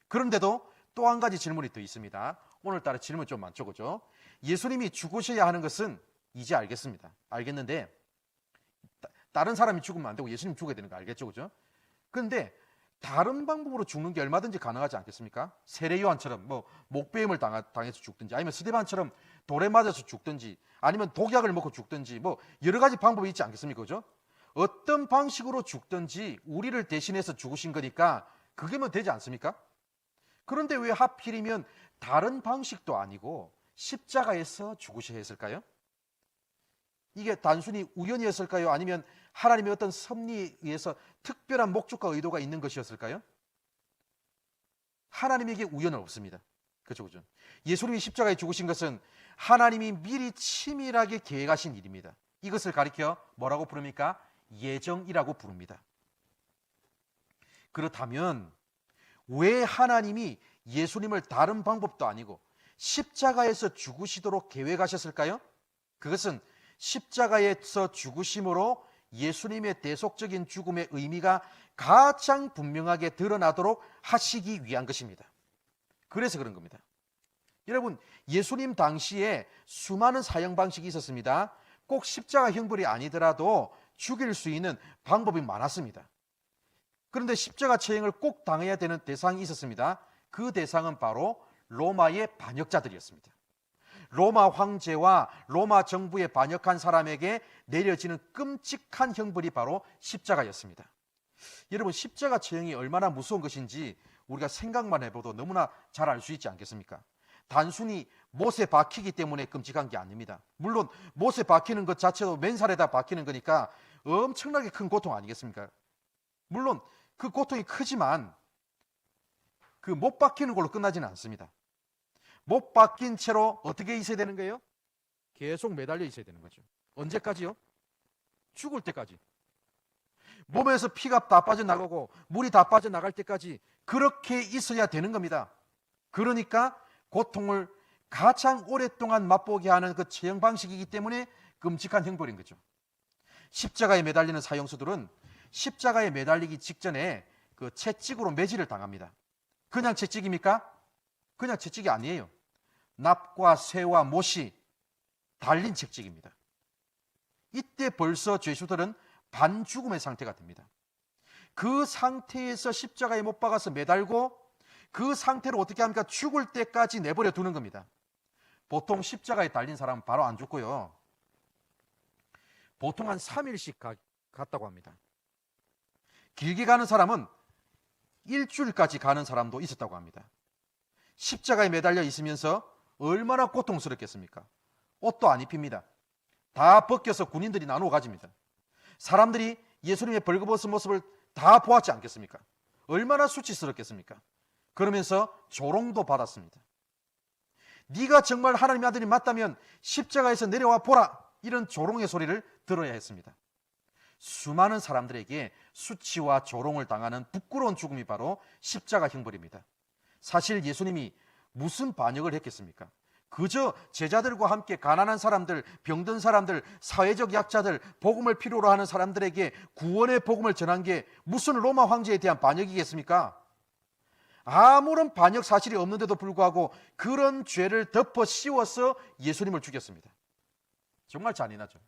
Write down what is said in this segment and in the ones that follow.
그런데도 또 한 가지 질문이 더 있습니다. 오늘따라 질문 좀 많죠, 그죠? 예수님이 죽으셔야 하는 것은 이제 알겠습니다. 알겠는데 다른 사람이 죽으면 안 되고 예수님 죽어야 되는 거 알겠죠, 그죠? 그런데 다른 방법으로 죽는 게 얼마든지 가능하지 않겠습니까? 세례 요한처럼 뭐 목배임을 당해서 죽든지, 아니면 스데반처럼 돌에 맞아서 죽든지, 아니면 독약을 먹고 죽든지, 뭐 여러 가지 방법이 있지 않겠습니까, 그죠? 어떤 방식으로 죽든지 우리를 대신해서 죽으신 거니까 그게 뭐 되지 않습니까? 그런데 왜 하필이면 다른 방식도 아니고 십자가에서 죽으셔야 했을까요? 이게 단순히 우연이었을까요? 아니면 하나님의 어떤 섭리에 의해서 특별한 목적과 의도가 있는 것이었을까요? 하나님에게 우연은 없습니다. 그렇죠, 그죠? 예수님이 십자가에 죽으신 것은 하나님이 미리 치밀하게 계획하신 일입니다. 이것을 가리켜 뭐라고 부릅니까? 예정이라고 부릅니다. 그렇다면 왜 하나님이 예수님을 다른 방법도 아니고 십자가에서 죽으시도록 계획하셨을까요? 그것은 십자가에서 죽으심으로 예수님의 대속적인 죽음의 의미가 가장 분명하게 드러나도록 하시기 위한 것입니다. 그래서 그런 겁니다. 여러분, 예수님 당시에 수많은 사형 방식이 있었습니다. 꼭 십자가 형벌이 아니더라도 죽일 수 있는 방법이 많았습니다. 그런데 십자가 처형을 꼭 당해야 되는 대상이 있었습니다. 그 대상은 바로 로마의 반역자들이었습니다. 로마 황제와 로마 정부에 반역한 사람에게 내려지는 끔찍한 형벌이 바로 십자가였습니다. 여러분, 십자가 처형이 얼마나 무서운 것인지 우리가 생각만 해봐도 너무나 잘 알 수 있지 않겠습니까? 단순히 못에 박히기 때문에 끔찍한 게 아닙니다. 물론 못에 박히는 것 자체도 맨살에다 박히는 거니까 엄청나게 큰 고통 아니겠습니까? 물론 그 고통이 크지만 그 못 박히는 걸로 끝나지는 않습니다. 못 박힌 채로 어떻게 있어야 되는 거예요? 계속 매달려 있어야 되는 거죠. 언제까지요? 죽을 때까지. 몸에서 피가 다 빠져나가고 물이 다 빠져나갈 때까지 그렇게 있어야 되는 겁니다. 그러니까 고통을 가장 오랫동안 맛보게 하는 그 처형 방식이기 때문에 끔찍한 형벌인 거죠. 십자가에 매달리는 사형수들은 십자가에 매달리기 직전에 그 채찍으로 매질을 당합니다. 그냥 채찍입니까? 그냥 채찍이 아니에요. 납과 쇠와 못이 달린 채찍입니다. 이때 벌써 죄수들은 반죽음의 상태가 됩니다. 그 상태에서 십자가에 못 박아서 매달고 그 상태로 어떻게 합니까? 죽을 때까지 내버려 두는 겁니다. 보통 십자가에 달린 사람은 바로 안 죽고요. 보통 한 3일씩 갔다고 합니다. 길게 가는 사람은 일주일까지 가는 사람도 있었다고 합니다. 십자가에 매달려 있으면서 얼마나 고통스럽겠습니까? 옷도 안 입힙니다. 다 벗겨서 군인들이 나누어 가집니다. 사람들이 예수님의 벌거벗은 모습을 다 보았지 않겠습니까? 얼마나 수치스럽겠습니까? 그러면서 조롱도 받았습니다. 네가 정말 하나님의 아들이 맞다면 십자가에서 내려와 보라, 이런 조롱의 소리를 들어야 했습니다. 수많은 사람들에게 수치와 조롱을 당하는 부끄러운 죽음이 바로 십자가 형벌입니다. 사실 예수님이 무슨 반역을 했겠습니까? 그저 제자들과 함께 가난한 사람들, 병든 사람들, 사회적 약자들, 복음을 필요로 하는 사람들에게 구원의 복음을 전한 게 무슨 로마 황제에 대한 반역이겠습니까? 아무런 반역 사실이 없는데도 불구하고 그런 죄를 덮어 씌워서 예수님을 죽였습니다. 정말 잔인하죠.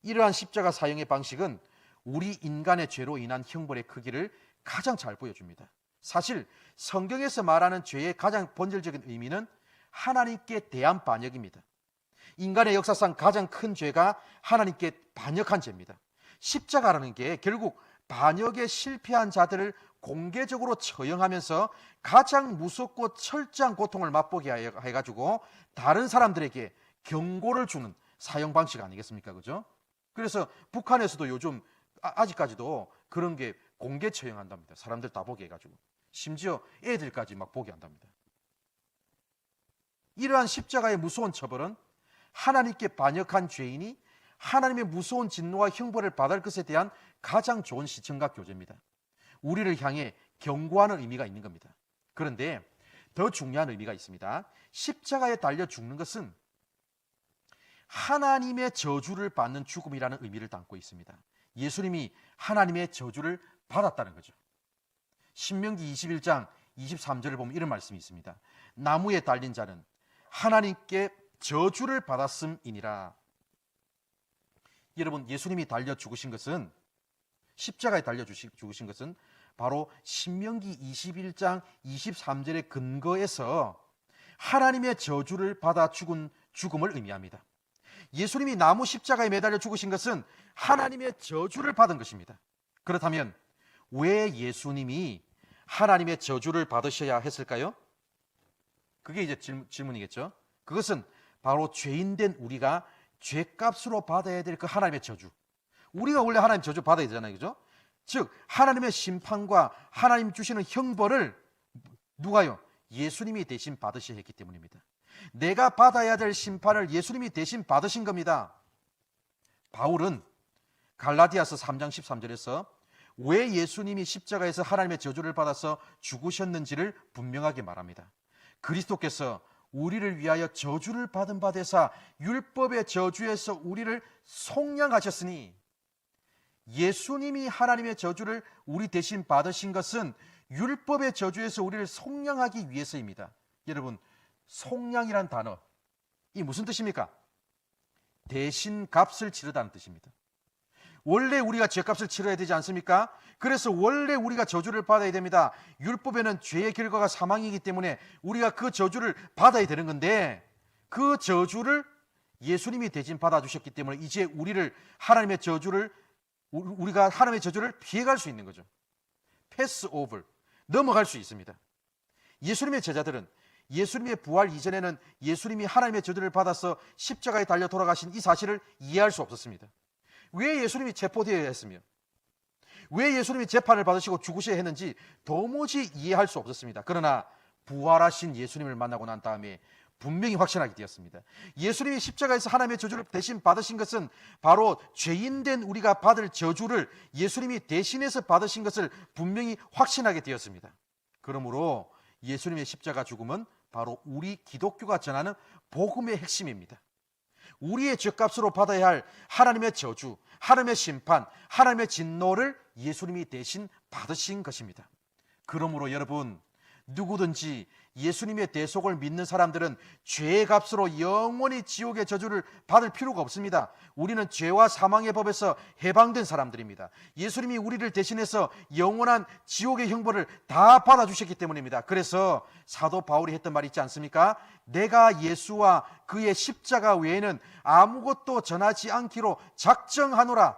이러한 십자가 사형의 방식은 우리 인간의 죄로 인한 형벌의 크기를 가장 잘 보여줍니다. 사실 성경에서 말하는 죄의 가장 본질적인 의미는 하나님께 대한 반역입니다. 인간의 역사상 가장 큰 죄가 하나님께 반역한 죄입니다. 십자가라는 게 결국 반역에 실패한 자들을 공개적으로 처형하면서 가장 무섭고 철저한 고통을 맛보게 해가지고 다른 사람들에게 경고를 주는 사형 방식 아니겠습니까? 그죠? 그래서 북한에서도 요즘 아직까지도 그런 게 공개 처형한답니다. 사람들 다 보게 해가지고. 심지어 애들까지 막 보게 한답니다. 이러한 십자가의 무서운 처벌은 하나님께 반역한 죄인이 하나님의 무서운 진노와 형벌을 받을 것에 대한 가장 좋은 시청각 교재입니다. 우리를 향해 경고하는 의미가 있는 겁니다. 그런데 더 중요한 의미가 있습니다. 십자가에 달려 죽는 것은 하나님의 저주를 받는 죽음이라는 의미를 담고 있습니다. 예수님이 하나님의 저주를 받았다는 거죠. 신명기 21장 23절을 보면 이런 말씀이 있습니다. 나무에 달린 자는 하나님께 저주를 받았음이니라. 여러분, 예수님이 달려 죽으신 것은, 십자가에 달려 죽으신 것은 바로 신명기 21장 23절의 근거에서 하나님의 저주를 받아 죽은 죽음을 의미합니다. 예수님이 나무 십자가에 매달려 죽으신 것은 하나님의 저주를 받은 것입니다. 그렇다면 왜 예수님이 하나님의 저주를 받으셔야 했을까요? 그게 이제 질문이겠죠. 그것은 바로 죄인된 우리가 죄값으로 받아야 될 그 하나님의 저주. 우리가 원래 하나님 저주 받아야 되잖아요, 그죠? 즉 하나님의 심판과 하나님 주시는 형벌을 누가요? 예수님이 대신 받으셔야 했기 때문입니다. 내가 받아야 될 심판을 예수님이 대신 받으신 겁니다. 바울은 갈라디아서 3장 13절에서 왜 예수님이 십자가에서 하나님의 저주를 받아서 죽으셨는지를 분명하게 말합니다. 그리스도께서 우리를 위하여 저주를 받은 바 되사 율법의 저주에서 우리를 속량하셨으니, 예수님이 하나님의 저주를 우리 대신 받으신 것은 율법의 저주에서 우리를 속량하기 위해서입니다. 여러분, 속량이란 단어, 이 무슨 뜻입니까? 대신 값을 치르다는 뜻입니다. 원래 우리가 죄값을 치러야 되지 않습니까? 그래서 원래 우리가 저주를 받아야 됩니다. 율법에는 죄의 결과가 사망이기 때문에 우리가 그 저주를 받아야 되는 건데, 그 저주를 예수님이 대신 받아주셨기 때문에 이제 우리가 하나님의 저주를 피해갈 수 있는 거죠. 패스 오버, 넘어갈 수 있습니다. 예수님의 제자들은 예수님의 부활 이전에는 예수님이 하나님의 저주를 받아서 십자가에 달려 돌아가신 이 사실을 이해할 수 없었습니다. 왜 예수님이 체포되어야 했으며, 왜 예수님이 재판을 받으시고 죽으셔야 했는지 도무지 이해할 수 없었습니다. 그러나 부활하신 예수님을 만나고 난 다음에 분명히 확신하게 되었습니다. 예수님이 십자가에서 하나님의 저주를 대신 받으신 것은 바로 죄인된 우리가 받을 저주를 예수님이 대신해서 받으신 것을 분명히 확신하게 되었습니다. 그러므로 예수님의 십자가 죽음은 바로 우리 기독교가 전하는 복음의 핵심입니다. 우리의 죄값으로 받아야 할 하나님의 저주, 하나님의 심판, 하나님의 진노를 예수님이 대신 받으신 것입니다. 그러므로 여러분, 누구든지 예수님의 대속을 믿는 사람들은 죄의 값으로 영원히 지옥의 저주를 받을 필요가 없습니다. 우리는 죄와 사망의 법에서 해방된 사람들입니다. 예수님이 우리를 대신해서 영원한 지옥의 형벌을 다 받아주셨기 때문입니다. 그래서 사도 바울이 했던 말이 있지 않습니까? 내가 예수와 그의 십자가 외에는 아무것도 전하지 않기로 작정하노라.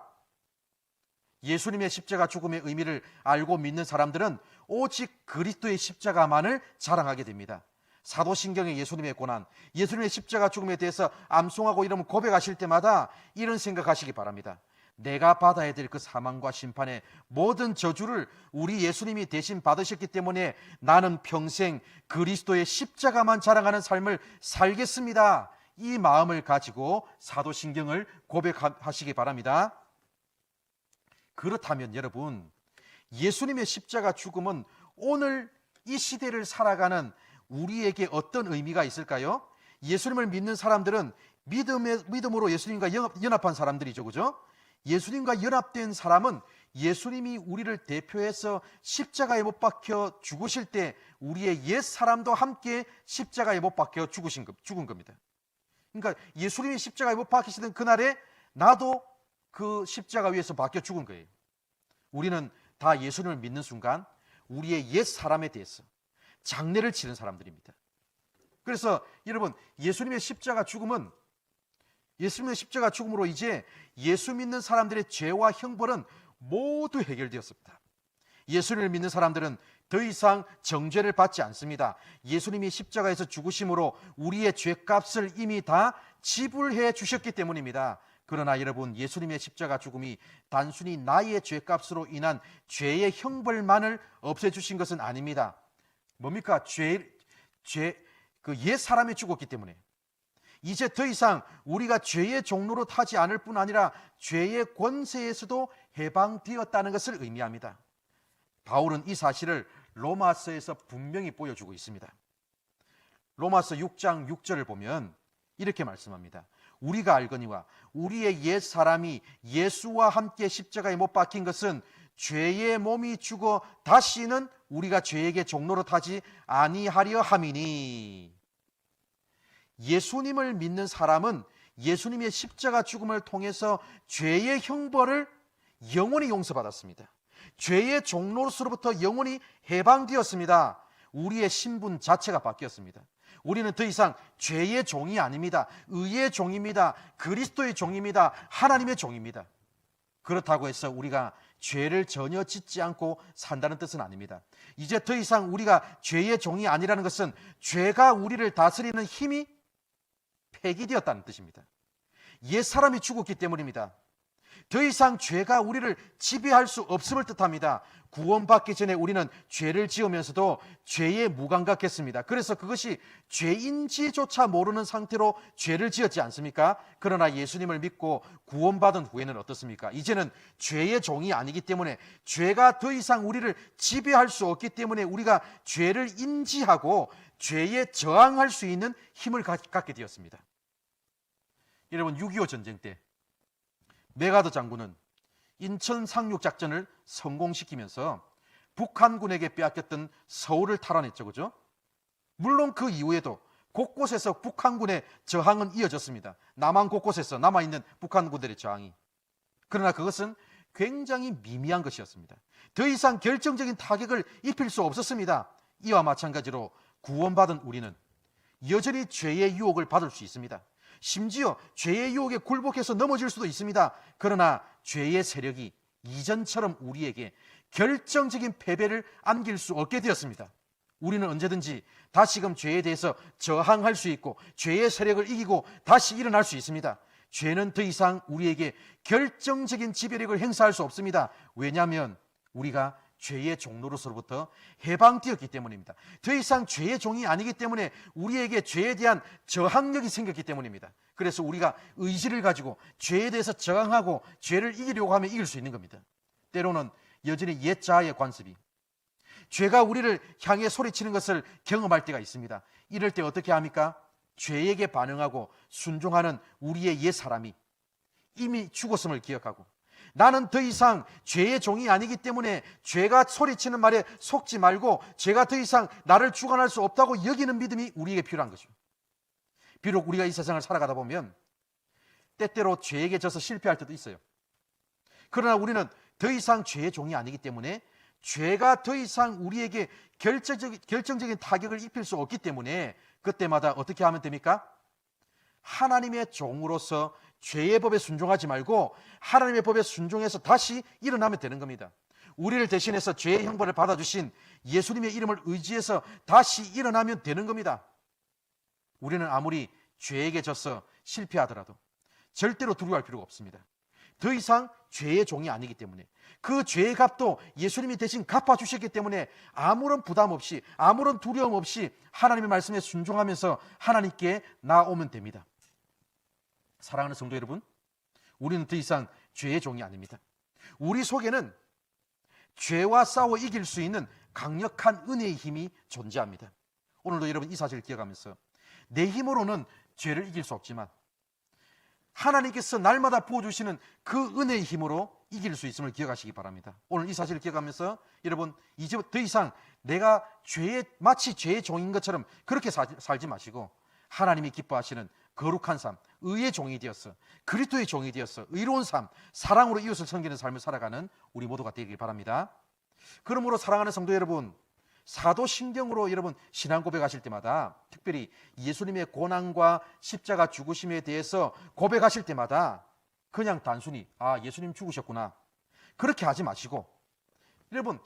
예수님의 십자가 죽음의 의미를 알고 믿는 사람들은 오직 그리스도의 십자가만을 자랑하게 됩니다. 사도신경의 예수님의 고난, 예수님의 십자가 죽음에 대해서 암송하고 이러면 고백하실 때마다 이런 생각하시기 바랍니다. 내가 받아야 될 그 사망과 심판의 모든 저주를 우리 예수님이 대신 받으셨기 때문에 나는 평생 그리스도의 십자가만 자랑하는 삶을 살겠습니다. 이 마음을 가지고 사도신경을 고백하시기 바랍니다. 그렇다면 여러분, 예수님의 십자가 죽음은 오늘 이 시대를 살아가는 우리에게 어떤 의미가 있을까요? 예수님을 믿는 사람들은 믿음으로 예수님과 연합한 사람들이죠, 그죠? 예수님과 연합된 사람은 예수님이 우리를 대표해서 십자가에 못 박혀 죽으실 때 우리의 옛 사람도 함께 십자가에 못 박혀 죽은 겁니다. 그러니까 예수님이 십자가에 못 박히시던 그날에 나도 그 십자가 위에서 박혀 죽은 거예요. 우리는 다 예수님을 믿는 순간 우리의 옛 사람에 대해서 장례를 치는 사람들입니다. 그래서 여러분, 예수님의 십자가 죽음으로 이제 예수 믿는 사람들의 죄와 형벌은 모두 해결되었습니다. 예수님을 믿는 사람들은 더 이상 정죄를 받지 않습니다. 예수님이 십자가에서 죽으심으로 우리의 죄값을 이미 다 지불해 주셨기 때문입니다. 그러나 여러분, 예수님의 십자가 죽음이 단순히 나의 죄값으로 인한 죄의 형벌만을 없애주신 것은 아닙니다. 뭡니까? 그 옛 사람이 죽었기 때문에 이제 더 이상 우리가 죄의 종로로 타지 않을 뿐 아니라 죄의 권세에서도 해방되었다는 것을 의미합니다. 바울은 이 사실을 로마서에서 분명히 보여주고 있습니다. 로마서 6장 6절을 보면 이렇게 말씀합니다. 우리가 알거니와 우리의 옛 사람이 예수와 함께 십자가에 못 박힌 것은 죄의 몸이 죽어 다시는 우리가 죄에게 종로로 타지 아니하려 함이니. 예수님을 믿는 사람은 예수님의 십자가 죽음을 통해서 죄의 형벌을 영원히 용서받았습니다. 죄의 종로로서로부터 영원히 해방되었습니다. 우리의 신분 자체가 바뀌었습니다. 우리는 더 이상 죄의 종이 아닙니다. 의의 종입니다. 그리스도의 종입니다. 하나님의 종입니다. 그렇다고 해서 우리가 죄를 전혀 짓지 않고 산다는 뜻은 아닙니다. 이제 더 이상 우리가 죄의 종이 아니라는 것은 죄가 우리를 다스리는 힘이 폐기되었다는 뜻입니다. 옛 사람이 죽었기 때문입니다. 더 이상 죄가 우리를 지배할 수 없음을 뜻합니다. 구원받기 전에 우리는 죄를 지으면서도 죄에 무감각했습니다. 그래서 그것이 죄인지조차 모르는 상태로 죄를 지었지 않습니까? 그러나 예수님을 믿고 구원받은 후에는 어떻습니까? 이제는 죄의 종이 아니기 때문에, 죄가 더 이상 우리를 지배할 수 없기 때문에 우리가 죄를 인지하고 죄에 저항할 수 있는 힘을 갖게 되었습니다. 여러분, 6.25 전쟁 때 메가더 장군은 인천 상륙작전을 성공시키면서 북한군에게 빼앗겼던 서울을 탈환했죠. 그죠? 물론 그 이후에도 곳곳에서 북한군의 저항은 이어졌습니다. 남한 곳곳에서 남아있는 북한군들의 저항이. 그러나 그것은 굉장히 미미한 것이었습니다. 더 이상 결정적인 타격을 입힐 수 없었습니다. 이와 마찬가지로 구원받은 우리는 여전히 죄의 유혹을 받을 수 있습니다. 심지어 죄의 유혹에 굴복해서 넘어질 수도 있습니다. 그러나 죄의 세력이 이전처럼 우리에게 결정적인 패배를 안길 수 없게 되었습니다. 우리는 언제든지 다시금 죄에 대해서 저항할 수 있고 죄의 세력을 이기고 다시 일어날 수 있습니다. 죄는 더 이상 우리에게 결정적인 지배력을 행사할 수 없습니다. 왜냐하면 우리가 죄의 종로로서부터 해방되었기 때문입니다. 더 이상 죄의 종이 아니기 때문에 우리에게 죄에 대한 저항력이 생겼기 때문입니다. 그래서 우리가 의지를 가지고 죄에 대해서 저항하고 죄를 이기려고 하면 이길 수 있는 겁니다. 때로는 여전히 옛 자아의 관습이, 죄가 우리를 향해 소리치는 것을 경험할 때가 있습니다. 이럴 때 어떻게 합니까? 죄에게 반응하고 순종하는 우리의 옛 사람이 이미 죽었음을 기억하고, 나는 더 이상 죄의 종이 아니기 때문에 죄가 소리치는 말에 속지 말고 죄가 더 이상 나를 주관할 수 없다고 여기는 믿음이 우리에게 필요한 거죠. 비록 우리가 이 세상을 살아가다 보면 때때로 죄에게 져서 실패할 때도 있어요. 그러나 우리는 더 이상 죄의 종이 아니기 때문에 죄가 더 이상 우리에게 결정적인 타격을 입힐 수 없기 때문에 그때마다 어떻게 하면 됩니까? 하나님의 종으로서 죄의 법에 순종하지 말고 하나님의 법에 순종해서 다시 일어나면 되는 겁니다. 우리를 대신해서 죄의 형벌을 받아주신 예수님의 이름을 의지해서 다시 일어나면 되는 겁니다. 우리는 아무리 죄에게 져서 실패하더라도 절대로 두려워할 필요가 없습니다. 더 이상 죄의 종이 아니기 때문에, 그 죄의 값도 예수님이 대신 갚아주셨기 때문에 아무런 부담 없이, 아무런 두려움 없이 하나님의 말씀에 순종하면서 하나님께 나아오면 됩니다. 사랑하는 성도 여러분, 우리는 더 이상 죄의 종이 아닙니다. 우리 속에는 죄와 싸워 이길 수 있는 강력한 은혜의 힘이 존재합니다. 오늘도 여러분 이 사실을 기억하면서 내 힘으로는 죄를 이길 수 없지만 하나님께서 날마다 부어주시는 그 은혜의 힘으로 이길 수 있음을 기억하시기 바랍니다. 오늘 이 사실을 기억하면서 여러분 이제 더 이상 내가 마치 죄의 종인 것처럼 그렇게 살지 마시고 하나님이 기뻐하시는 거룩한 삶, 의의 종이 되었어, 그리스도의 종이 되었어, 의로운 삶, 사랑으로 이웃을 섬기는 삶을 살아가는 우리 모두가 되길 바랍니다. 그러므로 사랑하는 성도 여러분, 사도신경으로 여러분 신앙 고백하실 때마다, 특별히 예수님의 고난과 십자가 죽으심에 대해서 고백하실 때마다 그냥 단순히 예수님 죽으셨구나 그렇게 하지 마시고, 여러분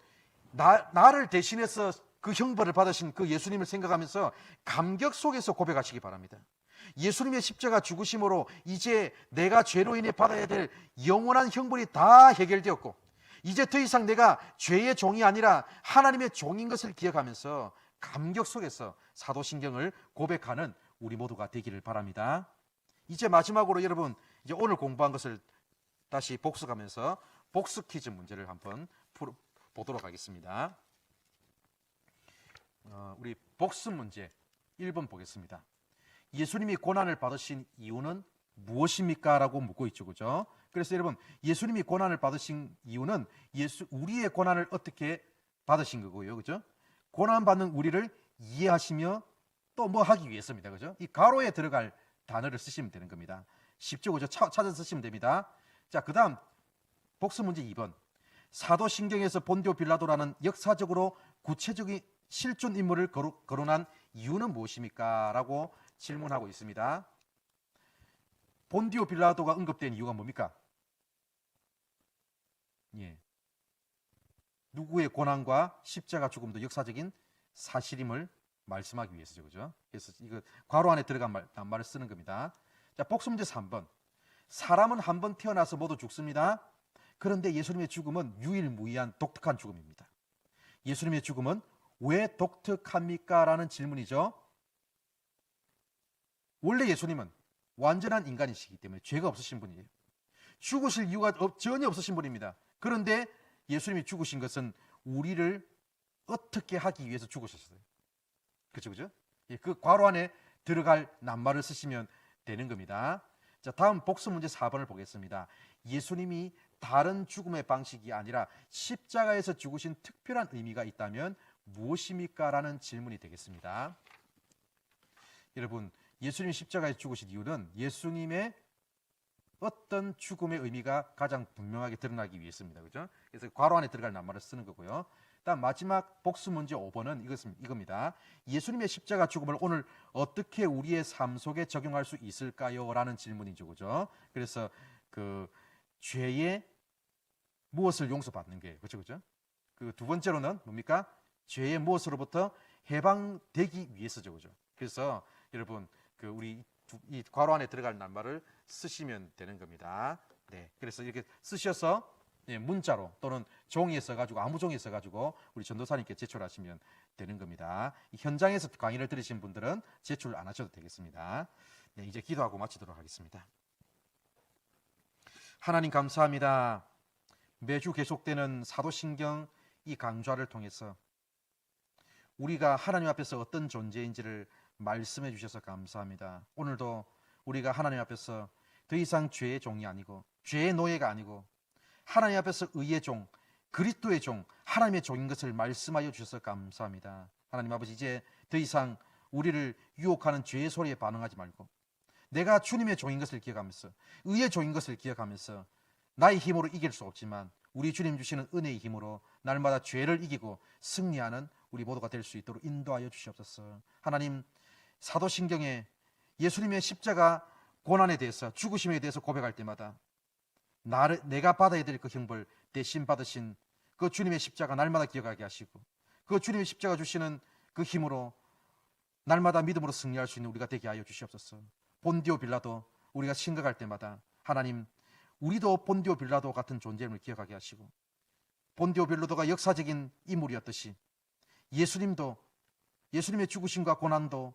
나를 대신해서 그 형벌을 받으신 그 예수님을 생각하면서 감격 속에서 고백하시기 바랍니다. 예수님의 십자가 죽으심으로 이제 내가 죄로 인해 받아야 될 영원한 형벌이 다 해결되었고, 이제 더 이상 내가 죄의 종이 아니라 하나님의 종인 것을 기억하면서 감격 속에서 사도신경을 고백하는 우리 모두가 되기를 바랍니다. 이제 마지막으로 여러분, 이제 오늘 공부한 것을 다시 복습하면서 복습 퀴즈 문제를 한번 보도록 하겠습니다. 우리 복습 문제 1번 보겠습니다. 예수님이 고난을 받으신 이유는 무엇입니까? 라고 묻고 있죠. 그죠? 그래서 여러분, 예수님이 고난을 받으신 이유는 우리의 고난을 어떻게 받으신 거고요. 그죠? 고난받는 우리를 이해하시며 또 뭐 하기 위해서입니다. 그죠? 이 가로에 들어갈 단어를 쓰시면 되는 겁니다. 쉽죠? 그죠? 찾아 쓰시면 됩니다. 자, 그 다음 복습 문제 2번. 사도신경에서 본디오 빌라도라는 역사적으로 구체적인 실존 인물을 거론한 이유는 무엇입니까? 라고 질문하고 있습니다. 본디오 빌라도가 언급된 이유가 뭡니까? 예. 누구의 고난과 십자가 죽음도 역사적인 사실임을 말씀하기 위해서죠. 그죠? 그래서 이거 괄호 안에 들어간 말을 쓰는 겁니다. 자, 복수 문제 3번. 사람은 한 번 태어나서 모두 죽습니다. 그런데 예수님의 죽음은 유일무이한 독특한 죽음입니다. 예수님의 죽음은 왜 독특합니까? 라는 질문이죠. 원래 예수님은 완전한 인간이시기 때문에 죄가 없으신 분이에요. 죽으실 이유가 전혀 없으신 분입니다. 그런데 예수님이 죽으신 것은 우리를 어떻게 하기 위해서 죽으셨어요. 그렇죠, 그죠? 예, 그 괄호 안에 들어갈 낱말을 쓰시면 되는 겁니다. 자, 다음 복수 문제 4번을 보겠습니다. 예수님이 다른 죽음의 방식이 아니라 십자가에서 죽으신 특별한 의미가 있다면 무엇입니까? 라는 질문이 되겠습니다. 여러분, 예수님이 십자가에서 죽으신 이유는 예수님의 어떤 죽음의 의미가 가장 분명하게 드러나기 위해서입니다. 그죠? 그래서 괄호 안에 들어갈 낱말을 쓰는 거고요. 다음 마지막 복수 문제 5번은 이겁니다. 예수님의 십자가 죽음을 오늘 어떻게 우리의 삶 속에 적용할 수 있을까요? 라는 질문이죠. 그죠? 그래서 그 죄의 무엇을 용서받는 게 그렇죠, 그죠? 그 두 번째로는 뭡니까? 죄의 무엇으로부터 해방되기 위해서죠, 그죠? 그래서 여러분 그 우리 이 괄호 안에 들어갈 낱말을 쓰시면 되는 겁니다. 네, 그래서 이렇게 쓰셔서 문자로 또는 종이에 써가지고 아무 종이에 써가지고 우리 전도사님께 제출하시면 되는 겁니다. 현장에서 강의를 들으신 분들은 제출 안 하셔도 되겠습니다. 네, 이제 기도하고 마치도록 하겠습니다. 하나님 감사합니다. 매주 계속되는 사도신경 이 강좌를 통해서 우리가 하나님 앞에서 어떤 존재인지를 말씀해 주셔서 감사합니다. 오늘도 우리가 하나님 앞에서 더 이상 죄의 종이 아니고 죄의 노예가 아니고 하나님 앞에서 의의 종, 그리스도의 종, 하나님의 종인 것을 말씀하여 주셔서 감사합니다. 하나님 아버지, 이제 더 이상 우리를 유혹하는 죄의 소리에 반응하지 말고 내가 주님의 종인 것을 기억하면서 의의 종인 것을 기억하면서 나의 힘으로 이길 수 없지만 우리 주님 주시는 은혜의 힘으로 날마다 죄를 이기고 승리하는 우리 모두가 될 수 있도록 인도하여 주시옵소서. 하나님, 사도신경에 예수님의 십자가 고난에 대해서 죽으심에 대해서 고백할 때마다 내가 받아야 될 그 형벌 대신 받으신 그 주님의 십자가 날마다 기억하게 하시고 그 주님의 십자가 주시는 그 힘으로 날마다 믿음으로 승리할 수 있는 우리가 되게 하여 주시옵소서. 본디오 빌라도 우리가 생각할 때마다 하나님, 우리도 본디오 빌라도 같은 존재임을 기억하게 하시고 본디오 빌라도가 역사적인 인물이었듯이 예수님도 예수님의 죽으심과 고난도